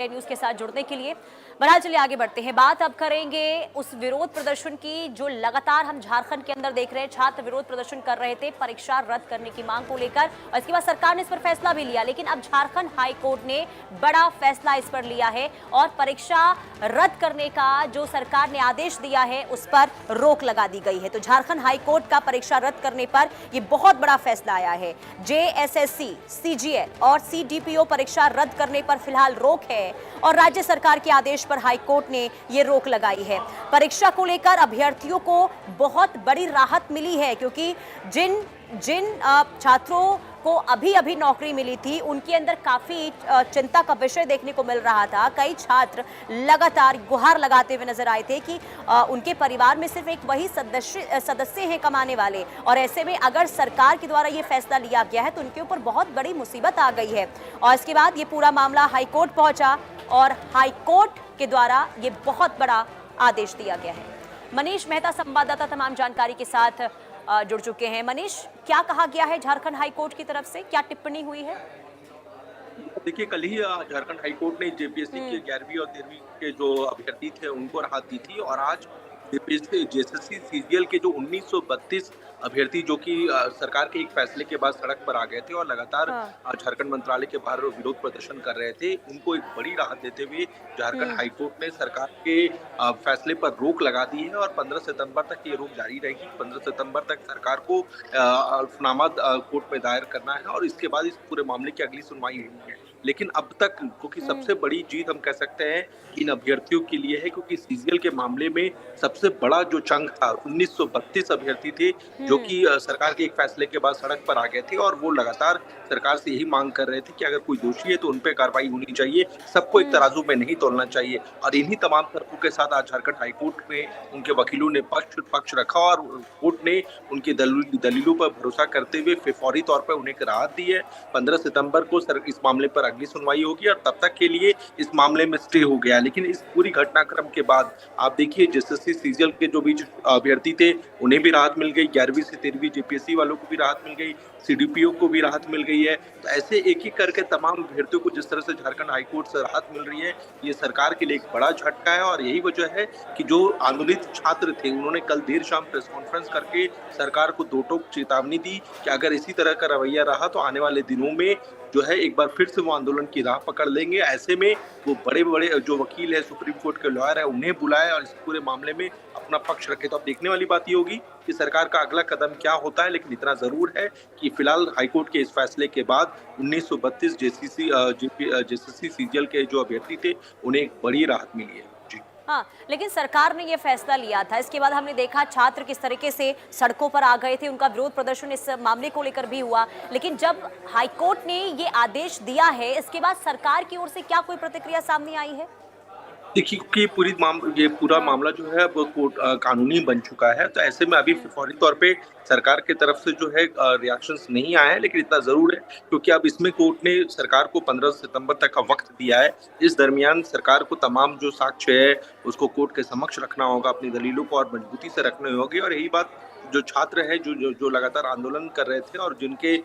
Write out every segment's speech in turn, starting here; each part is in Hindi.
न्यूज के साथ जुड़ने के लिए। बहरहाल चलिए आगे बढ़ते हैं। बात अब करेंगे उस विरोध प्रदर्शन की जो लगातार हम झारखंड के अंदर देख रहे हैं। छात्र विरोध प्रदर्शन कर रहे थे परीक्षा रद्द करने की मांग को लेकर, और इसके बाद सरकार ने इस पर फैसला भी लिया। लेकिन अब झारखंड हाई कोर्ट ने बड़ा फैसला इस पर लिया है और परीक्षा रद्द करने का जो सरकार ने आदेश दिया है उस पर रोक लगा दी गई है। तो झारखंड हाई कोर्ट का परीक्षा रद्द करने पर यह बहुत बड़ा फैसला आया है। जेएसएससी, सीजीएल और सीडीपीओ परीक्षा रद्द करने पर फिलहाल रोक है और राज्य सरकार के आदेश पर हाई कोर्ट ने यह रोक लगाई है। परीक्षा को लेकर अभ्यर्थियों को बहुत बड़ी राहत मिली है, क्योंकि जिन छात्रों को अभी नौकरी मिली थी उनके अंदर काफी चिंता का विषय देखने को मिल रहा था। कई छात्र लगातार गुहार लगाते हुए नजर आए थे कि उनके परिवार में सिर्फ एक वही सदस्य हैं कमाने वाले, और ऐसे में अगर सरकार के द्वारा ये फैसला लिया गया है तो उनके ऊपर बहुत बड़ी मुसीबत आ गई है। और इसके बाद ये पूरा मामला हाईकोर्ट पहुंचा और हाईकोर्ट के द्वारा ये बहुत बड़ा आदेश दिया गया है। मनीष मेहता संवाददाता तमाम जानकारी के साथ जुड़ चुके हैं। मनीष, क्या कहा गया है झारखंड हाईकोर्ट की तरफ से, क्या टिप्पणी हुई है? देखिए, कल ही झारखंड हाईकोर्ट ने जेपीएससी के 11वीं और 13वीं के जो अभ्यर्थी थे उनको राहत दी थी, और आज जेएसएससी सीजीएल के जो 1932 अभ्यर्थी जो कि सरकार के एक फैसले के बाद सड़क पर आ गए थे और लगातार झारखंड मंत्रालय के बाहर विरोध प्रदर्शन कर रहे थे, उनको एक बड़ी राहत देते हुए झारखंड हाईकोर्ट ने सरकार के फैसले पर रोक लगा दी है और 15 सितंबर तक ये रोक जारी रहेगी। 15 सितंबर तक सरकार को हल्फनामा कोर्ट में दायर करना है और इसके बाद इस पूरे मामले की अगली सुनवाई होनी है। लेकिन अब तक क्योंकि सबसे बड़ी जीत हम कह सकते हैं इन अभ्यर्थियों के लिए है, क्योंकि सीजीएल के मामले में सबसे बड़ा जो चंक था 1932 अभ्यर्थी थे जो कि सरकार के एक फैसले के बाद सड़क पर आ गए थे, और वो लगातार सरकार से यही मांग कर रहे थे कि अगर कोई दोषी है तो उन पे कार्रवाई होनी चाहिए, सबको एक तराजू में नहीं तोलना चाहिए। और इन्हीं तमाम तर्कों के साथ आज झारखंड हाईकोर्ट में उनके वकीलों ने पक्ष रखा और कोर्ट ने उनकी दलीलों पर भरोसा करते हुए फौरी तौर पर उन्हें राहत दी है। 15 सितंबर को इस मामले पर अगली सुनवाई होगी और तब तक के लिए इस मामले में स्टे हो गया। लेकिन इस पूरी घटनाक्रम के बाद आप देखिए, जेएसएससी सीजीएल के जो भी अभ्यर्थी थे उन्हें भी राहत मिल गई, 11वीं से 13वीं जेपीएससी वालों को भी राहत मिल गई, सीडीपीओ को भी राहत मिल गई है। तो ऐसे एक एक करके तमाम अभ्यर्थियों को जिस तरह से झारखंड हाईकोर्ट से राहत मिल रही है, ये सरकार के लिए एक बड़ा झटका है। और यही वजह है कि जो आंदोलित छात्र थे उन्होंने कल देर शाम प्रेस कॉन्फ्रेंस करके सरकार को दो टोक चेतावनी दी कि अगर इसी तरह का रवैया रहा तो आने वाले दिनों में जो है एक बार फिर से वो आंदोलन की राह पकड़ लेंगे। ऐसे में वो बड़े जो वकील है, सुप्रीम कोर्ट के लॉयर है, उन्हें बुलाए और इस पूरे मामले में अपना पक्ष रखे। तो अब देखने वाली बात ये होगी कि सरकार का अगला कदम क्या होता है। लेकिन इतना जरूर है कि फिलहाल हाईकोर्ट के इस फैसले के बाद 1932 जेएसएससी सीजीएल के जो अभ्यर्थी थे उन्हें एक बड़ी राहत मिली है। हाँ, लेकिन सरकार ने यह फैसला लिया था, इसके बाद हमने देखा छात्र किस तरीके से सड़कों पर आ गए थे, उनका विरोध प्रदर्शन इस मामले को लेकर भी हुआ। लेकिन जब हाईकोर्ट ने ये आदेश दिया है, इसके बाद सरकार की ओर से क्या कोई प्रतिक्रिया सामने आई है? देखिए, क्योंकि ये पूरा मामला जो है वो कोर्ट कानूनी बन चुका है, तो ऐसे में अभी फौरी तौर पे सरकार की तरफ से जो है रिएक्शंस नहीं आए हैं। लेकिन इतना जरूर है क्योंकि अब इसमें कोर्ट ने सरकार को 15 सितंबर तक का वक्त दिया है। इस दरमियान सरकार को तमाम जो साक्ष्य है उसको कोर्ट के समक्ष रखना होगा, अपनी दलीलों को और मजबूती से रखनी होगी। और यही बात जो छात्र है जो लगातार आंदोलन कर रहे थे और जिनके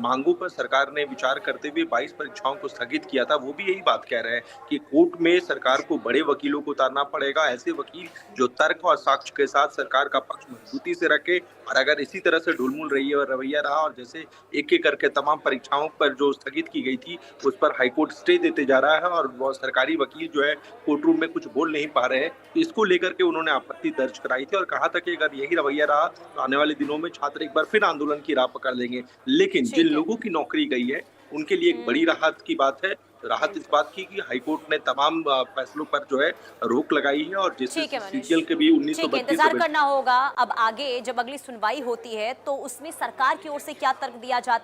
मांगों पर सरकार ने विचार करते हुए 22 परीक्षाओं को स्थगित किया था, वो भी यही बात कह रहे हैं कि कोर्ट में सरकार को बड़े वकीलों को उतारना पड़ेगा, ऐसे वकील जो तर्क और साक्ष्य के साथ सरकार का पक्ष मजबूती से रखे। और अगर इसी तरह से ढुलमुल रही है और रवैया रहा और जैसे एक एक करके तमाम परीक्षाओं पर जो स्थगित की गई थी उस पर हाईकोर्ट स्टे देते जा रहा है और वो सरकारी वकील जो है कोर्ट रूम में कुछ बोल नहीं पा रहे हैं, तो इसको लेकर के उन्होंने आपत्ति दर्ज कराई थी और कहा था कि अगर यही रवैया रहा तो आने वाले दिनों में छात्र एक बार फिर आंदोलन की राह पकड़ लेंगे। लेकिन जिन लोगों की नौकरी गई है उनके लिए एक बड़ी राहत की बात है। राहत इस बात की कि हाईकोर्ट ने तमाम फैसलों पर जो है रोक लगाई है और जैसे सीजीएल के भी 1932 इंतजार करना होगा अब आगे जब अगली सुनवाई होती है तो उसमें सरकार की ओर से क्या तर्क दिया जाता है।